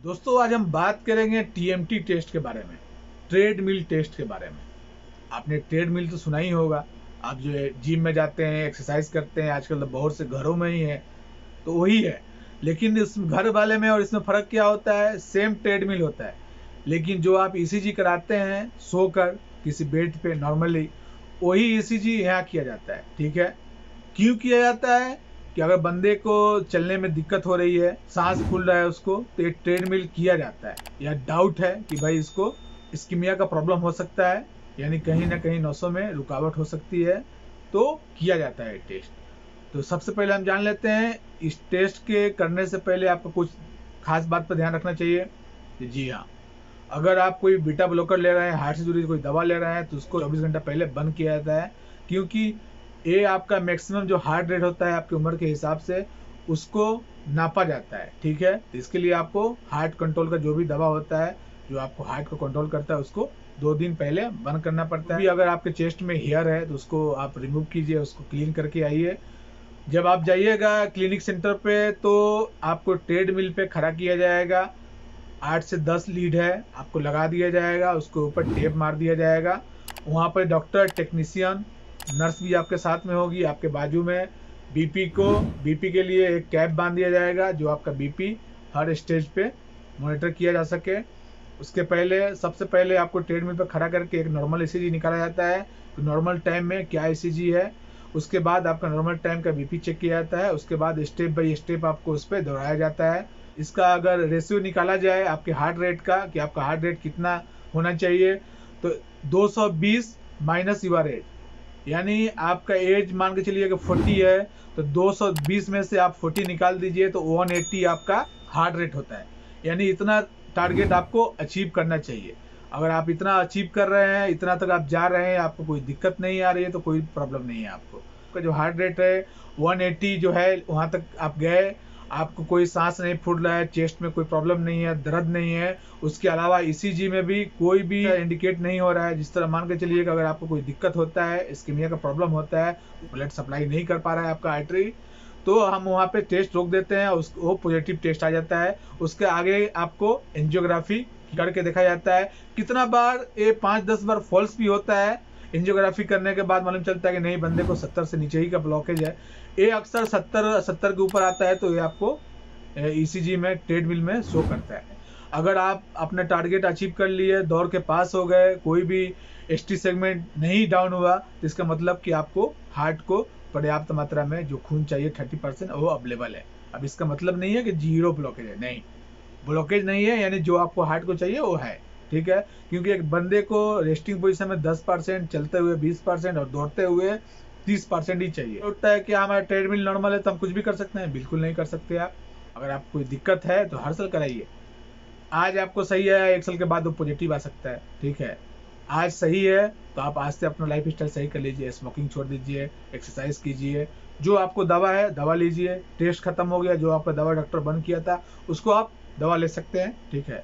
दोस्तों आज हम बात करेंगे टीएमटी टेस्ट के बारे में, ट्रेडमिल टेस्ट के बारे में। आपने ट्रेडमिल तो सुना ही होगा। आप जो है जिम में जाते हैं, एक्सरसाइज करते हैं, आजकल तो बहुत से घरों में ही है, तो वही है। लेकिन इस घर वाले में और इसमें फ़र्क क्या होता है? सेम ट्रेडमिल होता है, लेकिन जो आप ईसीजी कराते हैं सोकर किसी बेड पे नॉर्मली, वही ईसीजी यहाँ किया जाता है। ठीक है, क्यों किया जाता है? कि अगर बंदे को चलने में दिक्कत हो रही है, सांस फूल रहा है उसको, तो एक ट्रेडमिल किया जाता है। या डाउट है कि भाई इसको इस्कीमिया का प्रॉब्लम हो सकता है, यानी कहीं ना कहीं नसों में रुकावट हो सकती है, तो किया जाता है टेस्ट। तो सबसे पहले हम जान लेते हैं, इस टेस्ट के करने से पहले आपको कुछ खास बात पर ध्यान रखना चाहिए। जी हाँ, अगर आप कोई बीटा ब्लॉकर ले रहे हैं, हार्ट से जुड़ी कोई दवा ले रहे हैं, तो उसको 24 घंटा पहले बंद किया जाता है, क्योंकि ये आपका मैक्सिमम जो हार्ट रेट होता है आपकी उम्र के हिसाब से, उसको नापा जाता है। ठीक है, तो इसके लिए आपको हार्ट कंट्रोल का जो भी दवा होता है, जो आपको हार्ट को कंट्रोल करता है, उसको 2 दिन पहले बंद करना पड़ता है। भी अगर आपके चेस्ट में हेयर है तो उसको आप रिमूव कीजिए, उसको क्लीन करके आइए। जब आप जाइएगा क्लिनिक सेंटर पे, तो आपको ट्रेडमिल पे खड़ा किया जाएगा। 8 से 10 लीड है, आपको लगा दिया जाएगा, उसके ऊपर टेप मार दिया जाएगा। वहाँ पर डॉक्टर, टेक्नीशियन, नर्स भी आपके साथ में होगी, आपके बाजू में। बीपी के लिए एक कैप बांध दिया जाएगा, जो आपका बीपी हर स्टेज पे मॉनिटर किया जा सके। उसके पहले सबसे पहले आपको ट्रेडमिल पर खड़ा करके एक नॉर्मल ईसीजी निकाला जाता है, तो नॉर्मल टाइम में क्या ईसीजी है। उसके बाद आपका नॉर्मल टाइम का बीपी चेक किया जाता है। उसके बाद स्टेप बाय स्टेप आपको उस पर दोहराया जाता है। इसका अगर रेशियो निकाला जाए आपके हार्ट रेट का, कि आपका हार्ट रेट कितना होना चाहिए, तो 220 माइनस यूर एज, यानी आपका एज मान के चलिए कि 40 है, तो 220 में से आप 40 निकाल दीजिए, तो 180 आपका हार्ट रेट होता है। यानी इतना टारगेट आपको अचीव करना चाहिए। अगर आप इतना अचीव कर रहे हैं, इतना तक आप जा रहे हैं, आपको कोई दिक्कत नहीं आ रही है, तो कोई प्रॉब्लम नहीं है आपको। आपका जो हार्ट रेट है 180 जो है, वहाँ तक आप गए, आपको कोई सांस नहीं फूल रहा है, चेस्ट में कोई प्रॉब्लम नहीं है, दर्द नहीं है, उसके अलावा ईसीजी में भी कोई भी इंडिकेट नहीं हो रहा है। जिस तरह मान के चलिए कि अगर आपको कोई दिक्कत होता है, इस्कीमिया का प्रॉब्लम होता है, ब्लड सप्लाई नहीं कर पा रहा है आपका आर्टरी, तो हम वहाँ पे टेस्ट रोक देते हैं, वो पॉजिटिव टेस्ट आ जाता है। उसके आगे आपको एंजियोग्राफी करके देखा जाता है। कितना बार ये 5-10 बार फॉल्स भी होता है। एंजियोग्राफी करने के बाद मालूम चलता है कि नहीं, बंदे को 70 से नीचे ही का ब्लॉकेज है। ये अक्सर 70 के ऊपर आता है, तो ये आपको ईसीजी में, ट्रेडमिल में शो करता है। अगर आप अपना टारगेट अचीव कर लिए, दौड़ के पास हो गए, कोई भी एसटी सेगमेंट नहीं डाउन हुआ, तो इसका मतलब कि आपको हार्ट को पर्याप्त मात्रा में जो खून चाहिए 30% वो अवेलेबल है। अब इसका मतलब नहीं है कि 0 ब्लॉकेज है, नहीं, ब्लॉकेज नहीं है, यानी जो आपको हार्ट को चाहिए वो है। ठीक है, क्योंकि एक बंदे को रेस्टिंग पोजीशन में 10%, चलते हुए 20% और दौड़ते हुए 30% ही चाहिए। होता है कि हमारा ट्रेडमिल नॉर्मल है तो हम कुछ भी कर सकते हैं? बिल्कुल नहीं कर सकते आप। अगर आपको कोई दिक्कत है तो हर साल कराइए। आज आपको सही है, 1 साल के बाद वो पॉजिटिव आ सकता है। ठीक है, आज सही है तो आप आज से अपना लाइफ स्टाइल सही कर लीजिए, स्मोकिंग छोड़ दीजिए, एक्सरसाइज कीजिए, जो आपको दवा है दवा लीजिए। टेस्ट खत्म हो गया, जो आपका दवा डॉक्टर बंद किया था उसको आप दवा ले सकते हैं। ठीक है,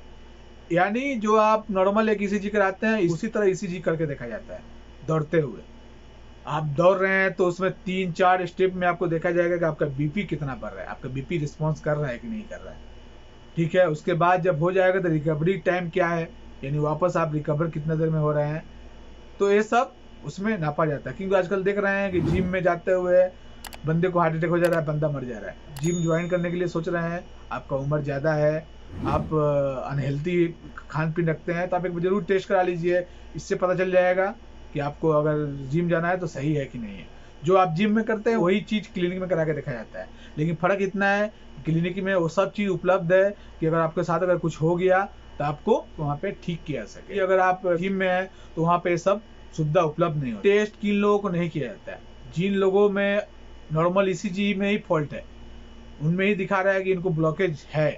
यानी जो आप नॉर्मल एक ईसीजी कराते हैं, उसी तरह ईसीजी करके देखा जाता है। दौड़ते हुए आप दौड़ रहे हैं तो उसमें 3-4 स्टेप में आपको देखा जाएगा कि आपका बीपी कितना बढ़ रहा है, आपका बीपी रिस्पॉन्स कर रहा है कि नहीं कर रहा है। ठीक है, उसके बाद जब हो जाएगा तो रिकवरी टाइम क्या है, यानी वापस आप रिकवर कितना देर में हो रहे हैं, तो ये सब उसमें नापा जाता है। क्योंकि आजकल देख रहे हैं कि जिम में जाते हुए बंदे को हार्ट अटैक हो जा रहा है, बंदा मर जा रहा है। जिम ज्वाइन करने के लिए सोच रहे हैं, आपका उम्र ज़्यादा है, आप अनहेल्थी खान पीन रखते हैं, तो आप एक जरूर टेस्ट करा लीजिए। इससे पता चल जाएगा कि आपको अगर जिम जाना है तो सही है कि नहीं है। जो आप जिम में करते हैं वही चीज़ क्लिनिक में करा के देखा जाता है, लेकिन फ़र्क इतना है, क्लिनिक में वो सब चीज़ उपलब्ध है कि अगर आपके साथ अगर कुछ हो गया तो आपको वहाँ पे ठीक किया सके। अगर आप जिम में हैं तो वहाँ पे सब सुविधा उपलब्ध नहीं होती। टेस्ट किन लोगों को नहीं किया जाता है? जिन लोगों में नॉर्मल ईसीजी में ही फॉल्ट है, उनमें ही दिखा रहा है कि इनको ब्लॉकेज है,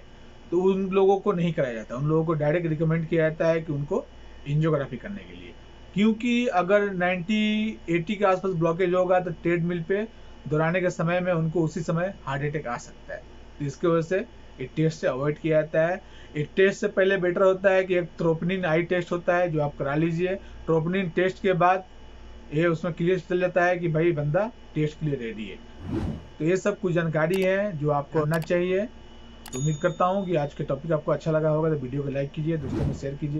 तो उन लोगों को नहीं कराया जाता। उन लोगों को डायरेक्ट रिकमेंड किया जाता है कि उनको एंजियोग्राफी करने के लिए। क्योंकि अगर 90-80 के आसपास ब्लॉकेज होगा तो ट्रेडमिल पे दौड़ाने के समय में उनको उसी समय हार्ट अटैक आ सकता है। तो इसकी वजह से एक टेस्ट से अवॉइड किया जाता है। एक टेस्ट से पहले बेटर होता है कि एक ट्रोपोनिन आई टेस्ट होता है, जो आप करा लीजिए। ट्रोपोनिन टेस्ट के बाद ये उसमें क्लियर चल जाता है कि भाई बंदा टेस्ट के लिए रेडी है। तो ये सब कुछ जानकारी है जो आपको करना चाहिए। तो उम्मीद करता हूँ कि आज के टॉपिक आपको अच्छा लगा होगा, तो वीडियो को लाइक कीजिए, दोस्तों में शेयर कीजिए।